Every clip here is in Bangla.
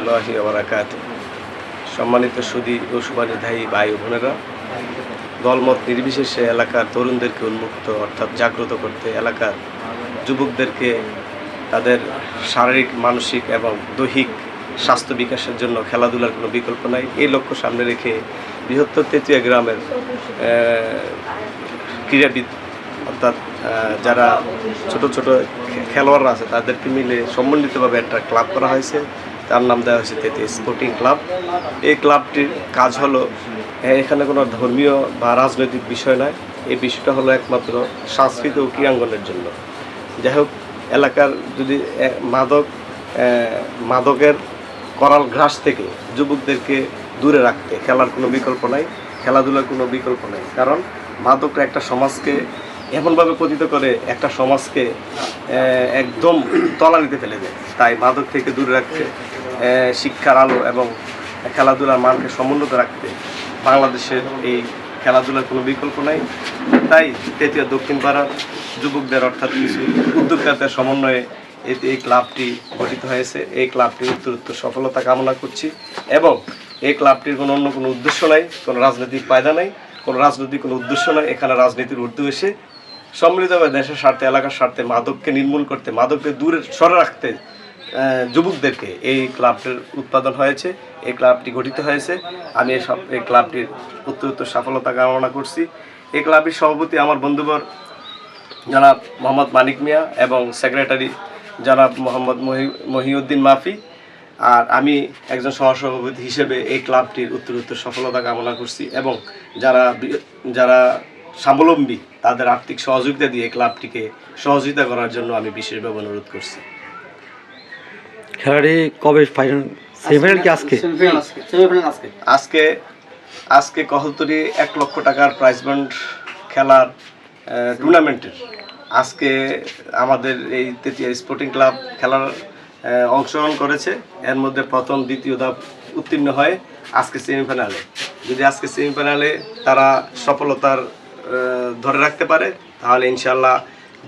রহমতুল্লাহি ওয়া বারাকাতুহু। সম্মানিত সুধী ও শুভানুধ্যায়ী ভাই ও বোনেরা, দলমত নির্বিশেষে এলাকার তরুণদেরকে উন্মুক্ত অর্থাৎ জাগ্রত করতে, এলাকার যুবকদেরকে তাদের শারীরিক, মানসিক এবং দৈহিক স্বাস্থ্য বিকাশের জন্য খেলাধুলার কোনো বিকল্প নাই। এই লক্ষ্য সামনে রেখে বৃহত্তর তেতুয়া গ্রামের ক্রীড়াবিদ অর্থাৎ যারা ছোট ছোট খেলোয়াড়রা আছে তাদেরকে মিলে সম্মিলিতভাবে একটা ক্লাব করা হয়েছে। তার নাম দেওয়া হয়েছে তেতুয়া স্পোর্টিং ক্লাব। এই ক্লাবটির কাজ হলো, এখানে কোনো ধর্মীয় বা রাজনৈতিক বিষয় নয়। এই বিষয়টা হলো একমাত্র সাংস্কৃতিক ও ক্রীড়াঙ্গনের জন্য। যাই হোক, এলাকার যদি মাদকের করাল গ্রাস থেকে যুবকদেরকে দূরে রাখতে খেলার কোনো বিকল্প নাই, খেলাধুলার কোনো বিকল্প নাই। কারণ মাদকরা একটা সমাজকে এমনভাবে পতিত করে, একটা সমাজকে একদম তলানিতে ফেলে দেয়। তাই মাদক থেকে দূরে রাখতে, শিক্ষার আলো এবং খেলাধুলার মানকে সমুন্নত রাখতে বাংলাদেশের এই খেলাধুলার কোনো বিকল্প নাই। তাই তেতুয়া দক্ষিণ পাড়ার যুবকদের অর্থাৎ কিছু উদ্যোক্তাদের সমন্বয়ে এই ক্লাবটি গঠিত হয়েছে। এই ক্লাবটির উত্তরোত্তর সফলতা কামনা করছি এবং এই ক্লাবটির কোনো অন্য কোনো উদ্দেশ্য নাই, কোনো রাজনৈতিক ফায়দা নাই, কোনো রাজনৈতিক কোনো উদ্দেশ্য নাই। এখানে রাজনীতির ঊর্ধ্বে এসে সম্মিলিতভাবে দেশের স্বার্থে, এলাকার স্বার্থে মাদককে নির্মূল করতে, মাদককে দূরে সরে রাখতে যুবকদেরকে এই ক্লাবটির উৎপাদন হয়েছে, এই ক্লাবটি গঠিত হয়েছে। আমি এই ক্লাবটির উত্তরোত্তর সফলতা কামনা করছি। এই ক্লাবের সভাপতি আমার বন্ধুবর জনাব মোহাম্মদ মানিক মিয়া এবং সেক্রেটারি জনাব মোহাম্মদ মহিউদ্দিন মাফি, আর আমি একজন সহসভাপতি হিসেবে এই ক্লাবটির উত্তরোত্তর সফলতা কামনা করছি এবং যারা স্বাবলম্বী তাদের আর্থিক সহযোগিতা দিয়ে ক্লাবটিকে সহযোগিতা করার জন্য আমি বিশেষভাবে অনুরোধ করছি। খেলাটি কবে ফাইনাল? সেমিফাইনাল কি আজকে? আজকে কহলতরি 1 লক্ষ টাকার প্রাইজ ফান্ড খেলার টুর্নামেন্টের আজকে আমাদের এই তেতুয়া স্পোর্টিং ক্লাব খেলার অংশগ্রহণ করেছে। এর মধ্যে প্রথম, দ্বিতীয় ধাপ উত্তীর্ণ হয় আজকে সেমিফাইনালে। যদি আজকে সেমিফাইনালে তারা সফলতার ধরে রাখতে পারে তাহলে ইনশাল্লাহ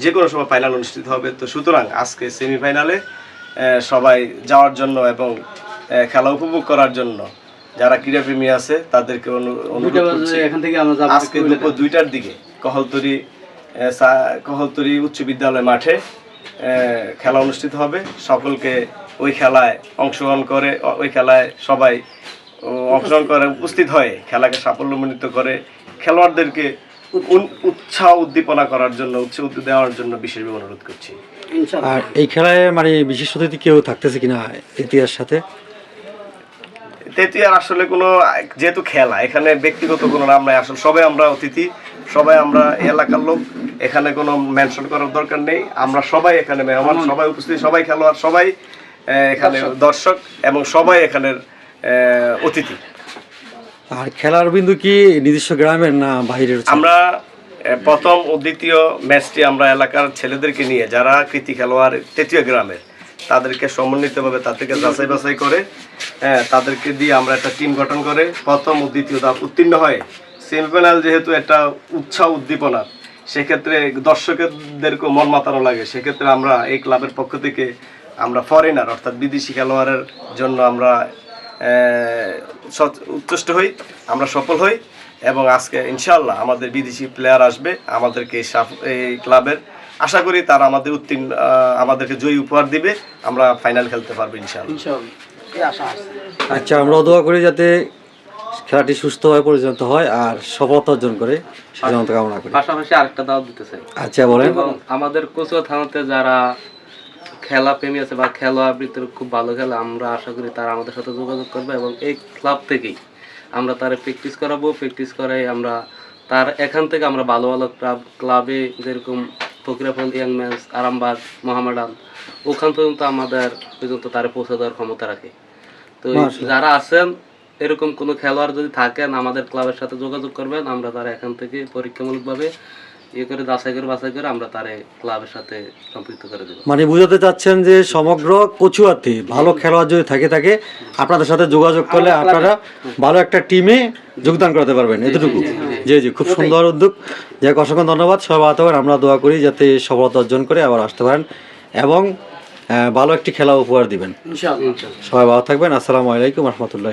যে কোনো সময় ফাইনাল অনুষ্ঠিত হবে। তো সুতরাং আজকে সেমিফাইনালে সবাই যাওয়ার জন্য এবং খেলা উপভোগ করার জন্য যারা ক্রীড়াপ্রেমী আছে তাদেরকে অনুরোধ করছি। আজকে দুপুর 2টার দিকে কহলতরি উচ্চ বিদ্যালয় মাঠে খেলা অনুষ্ঠিত হবে। সকলকে ওই খেলায় অংশগ্রহণ করে, ওই খেলায় সবাই অংশগ্রহণ করে উপস্থিত হয়ে খেলাকে সাফল্যমণ্ডিত করে খেলোয়াড়দেরকে উৎসাহ উদ্দীপনা করার জন্য, উৎসাহ দেওয়ার জন্য বিশেষভাবে অনুরোধ করছি। আর এই খেলায় মানে বিশেষ অতিথি কেউ থাকতেছে কিনা তেতুয়ার সাথে? তেতুয়ার আসলে কোনো, যেহেতু খেলা এখানে ব্যক্তিগত কোনো নাম নাই, আসলে সবাই আমরা অতিথি, সবাই আমরা এলাকার লোক, এখানে কোনো মেনশন করার দরকার নেই। আমরা সবাই এখানে মেহমান, সবাই উপস্থিত, সবাই খেলোয়াড়, সবাই এখানে দর্শক এবং সবাই এখানের অতিথি। আর খেলার বিন্দু কি নিজস্ব গ্রামের না বাইরের? আমরা প্রথম ও দ্বিতীয় ম্যাচটি আমরা এলাকার ছেলেদেরকে নিয়ে, যারা কৃতি খেলোয়াড় তেতুয়া গ্রামের, তাদেরকে সমন্বিতভাবে তাদেরকে যাচাই বাছাই করে তাদেরকে দিয়ে আমরা একটা টিম গঠন করে প্রথম ও দ্বিতীয় ধাপ উত্তীর্ণ হয়। সেমিফাইনাল যেহেতু একটা উৎসাহ উদ্দীপনা, সেক্ষেত্রে দর্শকদেরকে মন মাতানো লাগে। সেক্ষেত্রে আমরা এই ক্লাবের পক্ষ থেকে আমরা ফরেনার অর্থাৎ বিদেশি খেলোয়াড়ের জন্য আমরা উৎকৃষ্ট হই, আমরা সফল হই এবং আজকে ইনশাআল্লাহ আমাদের বিদেশি প্লেয়ার আসবে আমাদেরকে এই ক্লাবের। আশা করি তারা আমাদেরকে জয়ী উপহার দিবে, আমরা ফাইনাল খেলতে পারবো ইনশাআল্লাহ। আচ্ছা, আমরা দোয়া করি যাতে খেলাটি সুস্থভাবে পরিচালিত হয় আর সফলতা অর্জন করে, সেজন্য কামনা করি। পাশাপাশি আরেকটা দাওয়াত দিতে চাই। আচ্ছা বলেন। আমাদের কচুয়া থানাতে যারা খেলা প্রেমী আছে বা খেলোয়াড় ভিতরে খুব ভালো খেলে, আমরা আশা করি তারা আমাদের সাথে যোগাযোগ করবে এবং এই ক্লাব থেকেই আমরা তারা প্র্যাকটিস করাবো। প্র্যাকটিস করাই আমরা তার এখান থেকে আমরা ভালো ভালো ক্লাবে যেরকম ফকিরাফল, ইয়াং ম্যানস, আরামবাগ, মোহামেডান, ওখান পর্যন্ত আমাদের পর্যন্ত তারা পৌঁছে দেওয়ার ক্ষমতা রাখে। তো যারা আছেন এরকম কোনো খেলোয়াড় যদি থাকেন আমাদের ক্লাবের সাথে যোগাযোগ করবেন, আমরা তারা এখান থেকে পরীক্ষামূলকভাবে করে বাছাই করে আমরা তারে ক্লাবের সাথে সম্পৃক্ত করে দেব। মানে বুঝাতে চাচ্ছেন যে সমগ্র কচুয়াতে ভালো খেলোয়াড় যদি থাকে আপনাদের সাথে যোগাযোগ করলে আপনারা ভালো একটা টিমে যোগদান করতে পারবেন, এতটুকু। জি জি, খুব সুন্দর উদ্যোগ। যাই হোক, অসংখ্য ধন্যবাদ। সবাই ভালো থাকবেন। আমরা দোয়া করি যাতে সফলতা অর্জন করে আবার আসতে পারেন এবং ভালো একটি খেলা উপহার দিবেন। ইনশাআল্লাহ। সবাই ভালো থাকবেন। আসসালামু আলাইকুম রহমতুল্লাহ।